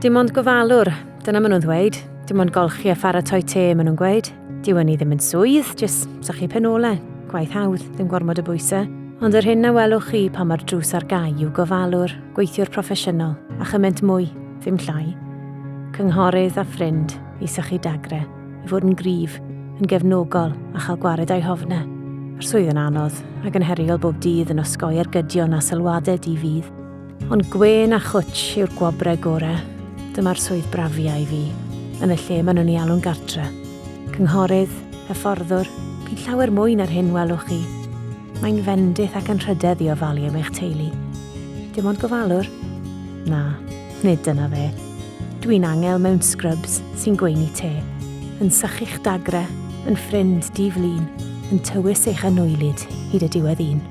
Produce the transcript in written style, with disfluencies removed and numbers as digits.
Dim ond gofalwr, dyna maen nhw'n ddweud. Dim ond golchi a pharatoi te maen nhw'n gweud. Diwen ni ddim yn swydd, jyst sa'ch chi penole. Gwaith hawdd, ddim gormod y bwysau. Ond yr hyn na welwch chi pan mae'r drws ar gau yw gofalwr, gweithiwr proffesiynol, a chyment mwy, ddim llai. Cynghorydd a ffrind i sychu dagre, i fod yn gryf, yn gefnogol a chael gwared a'i hofne. Mae'r swydd yn anodd ac yn heriol bob dydd yn osgoi ergydion a sylwadau di-fydd. Ond gwen a chwtch yw'r gwobrau gorau. Dyma'r swydd brafia i fi, yn y lle maen nhw'n ei alw'n gartre. Cynghorydd, hyfforddwr, byd llawer mwy na'r hyn welwch chi. Mae'n fendith ac yn rhydedd i ofalu am eich teulu. Dim ond gofalwr? Na, nid dyna fe. Dwi'n angel mewn scrubs sy'n gweini te, yn sychu'ch dagre, yn ffrind di-flin, yn tywys eich anwylyd hyd y diwedd un.